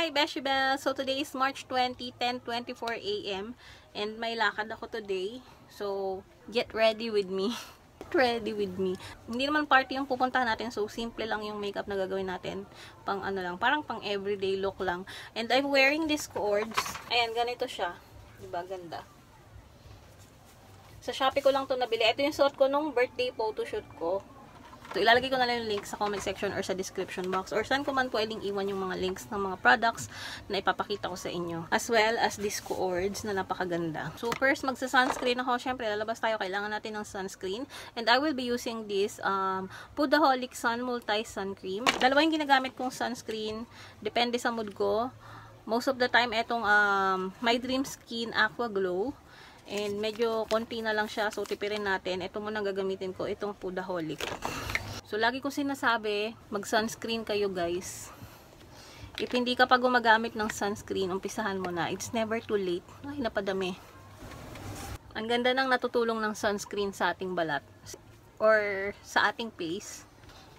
Hi, Beshi Bell! So, today is March 20, 10:24 a.m. And may lakad ako today. So, get ready with me. Get ready with me. Hindi naman party yung pupuntahan natin. So, simple lang yung makeup na gagawin natin. Pang ano lang, parang pang everyday look lang. And I'm wearing these cords. Ayan, ganito siya. Diba? Ganda. Sa Shopee ko lang to nabili. Ito yung suot ko nung birthday photoshoot ko. So, ilalagay ko na lang yung link sa comment section or sa description box or saan ko man pwedeng iwan yung mga links ng mga products na ipapakita ko sa inyo. As well as these cords na napakaganda. So, first, magsa-sunscreen ako. Siyempre, lalabas tayo. Kailangan natin ng sunscreen. And I will be using this Pudaholic Sun Multi-Sun Cream. Dalawa yung ginagamit kong sunscreen. Depende sa mood ko. Most of the time, etong My Dream Skin Aqua Glow. And medyo konti na lang siya. So, tipirin natin. Ito muna gagamitin ko. Itong Pudaholic. So, lagi ko sinasabi, mag-sunscreen kayo guys. If hindi ka pa gumagamit ng sunscreen, umpisahan mo na. It's never too late. Ay, napadami. Ang ganda ng natutulong ng sunscreen sa ating balat. Or sa ating face.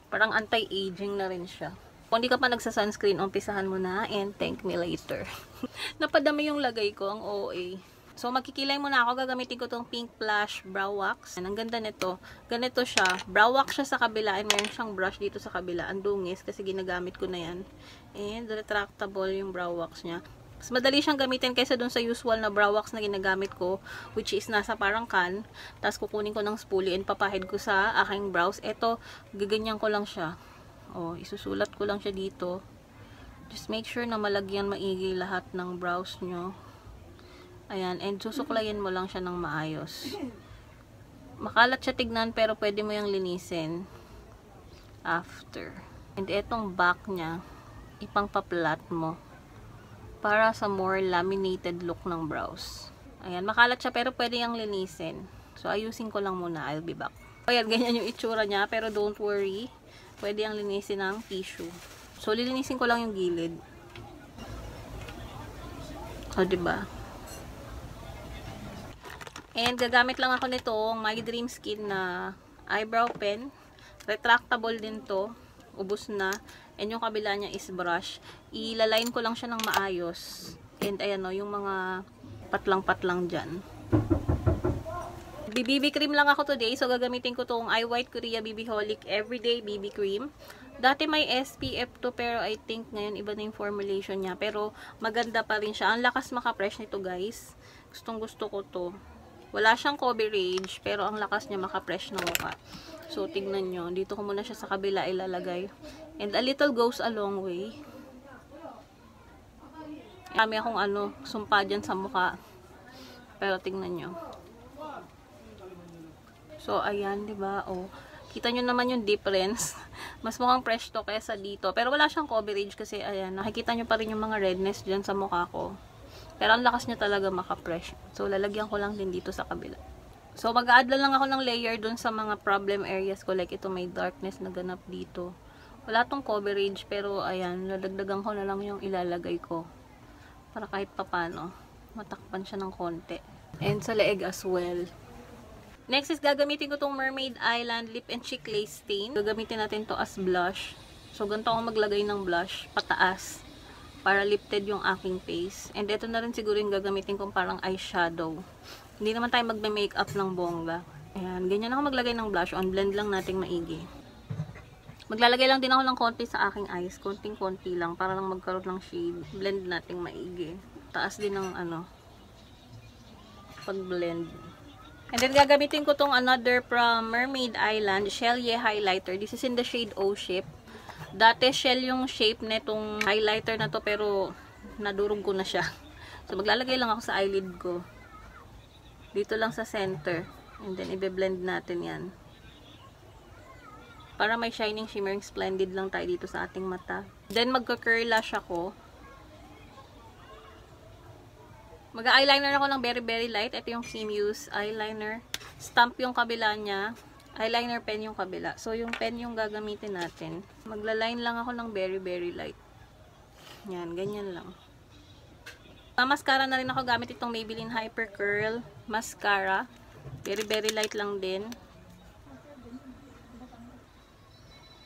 Parang anti-aging na rin siya. Kung hindi ka pa nagsa-sunscreen, umpisahan mo na and thank me later. Napadami yung lagay ko, ang OA. So, magkikilay muna ako. Gagamitin ko itong Pink Plush Brow Wax. Ang ganda nito. Ganito siya. Brow wax siya sa kabila. And meron siyang brush dito sa kabila. Ang dungis kasi ginagamit ko na yan. And retractable yung brow wax niya. Mas madali siyang gamitin kaysa dun sa usual na brow wax na ginagamit ko. Which is nasa parang can. Tapos kukunin ko ng spoolie and papahid ko sa aking brows. Ito, gaganyan ko lang siya. O, isusulat ko lang siya dito. Just make sure na malagyan maigi lahat ng brows nyo. Ayan, and susuklayin mo lang siya ng maayos. Makalat siya tignan, pero pwede mo yung linisin after. And etong back niya, ipang pa-flat mo para sa more laminated look ng brows. Ayan, makalat siya, pero pwede yung linisin. So, ayusin ko lang muna. I'll be back. Ayan, ganyan yung itsura niya, pero don't worry. Pwede yung linisin ng tissue. So, lilinisin ko lang yung gilid. O, diba? And gagamit lang ako nitong My Dream Skin na eyebrow pen. Retractable din to. Ubos na. And yung kabila niya is brush. Ilaline ko lang siya ng maayos. And ayan o, yung mga patlang-patlang dyan. BB cream lang ako today. So gagamitin ko tong I White Korea BB Holic Everyday BB Cream. Dati may SPF to, pero I think ngayon iba na yung formulation niya. Pero maganda pa rin siya. Ang lakas maka-fresh nito guys. Gustong gusto ko to. Wala siyang coverage, pero ang lakas niya maka-fresh na mukha. So, tignan nyo. Dito ko muna siya sa kabila ilalagay. And a little goes a long way. Kami akong sumpa dyan sa mukha. Pero tignan nyo. So, ayan, diba? Oh, kita nyo naman yung difference. Mas mukhang fresh to kaysa dito. Pero wala siyang coverage kasi, ayan, nakikita nyo pa rin yung mga redness dyan sa mukha ko. Pero ang lakas niya talaga maka-fresh. So, lalagyan ko lang din dito sa kabila. So, mag-a-add lang ako ng layer dun sa mga problem areas ko. Like, ito may darkness na ganap dito. Wala tong coverage, pero ayan, lalagdagan ko na lang yung ilalagay ko. Para kahit papano, matakpan siya ng konti. And sa leeg as well. Next is gagamitin ko tong Mermaid Island Lip and Cheek Lace Stain. Gagamitin natin to as blush. So, ganito ako maglagay ng blush, pataas. Para lifted yung aking face. And ito na rin siguro yung gagamitin kong parang eyeshadow. Hindi naman tayo magme-makeup ng bongga. Ayan, ganyan ako maglagay ng blush on. Blend lang natin maigi. Maglalagay lang din ako ng konti sa aking eyes. Konting-konti lang para lang magkaroon ng shade. Blend natin maigi. Taas din ng pag-blend. And then gagamitin ko tong another from Mermaid Island Shellye Highlighter. This is in the shade O Shape. Dati shell yung shape netong highlighter na to, pero nadurog ko na siya. So, maglalagay lang ako sa eyelid ko. Dito lang sa center. And then, i-blend natin yan. Para may shining, shimmering, splendid lang tayo dito sa ating mata. Then, magka-curl lash ako. Mag-eyeliner ako ng very, very light. Ito yung Simuse eyeliner. Stamp yung kabila niya. Eyeliner pen yung kabila. So, yung pen yung gagamitin natin. Magla-line lang ako ng very, very light. Yan, ganyan lang. Mascara na rin ako gamit itong Maybelline Hyper Curl Mascara. Very, very light lang din.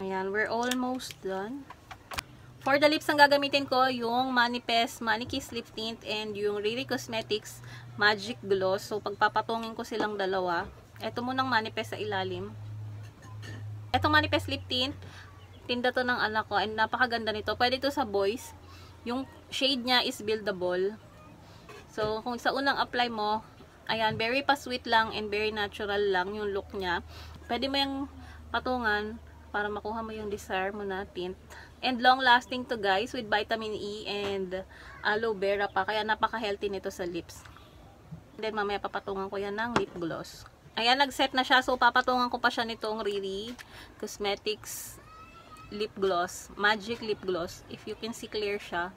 Ayan, we're almost done. For the lips, ang gagamitin ko yung Manifest Manikiss Lip Tint and yung Riri Cosmetics Magic Gloss. So, pagpapatungin ko silang dalawa. Ito munang Manifest sa ilalim. Itong Manifest Lip Tint, tinda to ng anak ko and napakaganda nito. Pwede to sa boys. Yung shade niya is buildable. So, kung sa unang apply mo, ayan, very pa-sweet lang and very natural lang yung look niya. Pwede mo yung patungan para makuha mo yung desire mo na tint. And long-lasting to guys with vitamin E and aloe vera pa. Kaya napaka-healthy nito sa lips. Then mamaya papatungan ko yan ng lip gloss. Ayan, nag-set na siya. So papatungan ko pa siya nitong Riri Cosmetics Lip Gloss. Magic Lip Gloss. If you can see, clear siya.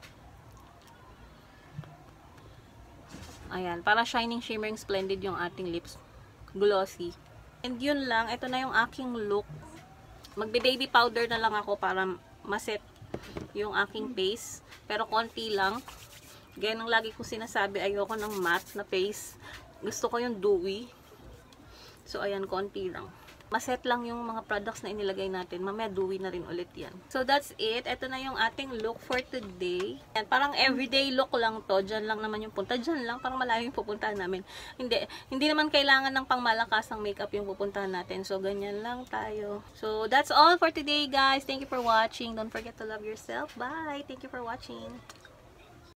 Ayan, para shining, shimmering, splendid yung ating lips. Glossy. And yun lang. Ito na yung aking look. Magbe-baby powder na lang ako para maset yung aking face. Pero konti lang. Gaya ng lagi ko sinasabi, ayoko ng matte na face. Gusto ko yung dewy. So, ayan, konti lang. Maset lang yung mga products na inilagay natin. Mamaya dewy na rin ulit yan. So, that's it. Ito na yung ating look for today. Yan, parang everyday look lang to. Diyan lang naman yung punta. Diyan lang. Parang malayo yung pupuntahan namin. Hindi naman kailangan ng pangmalakasang makeup yung pupuntahan natin. So, ganyan lang tayo. So, that's all for today, guys. Thank you for watching. Don't forget to love yourself. Bye! Thank you for watching.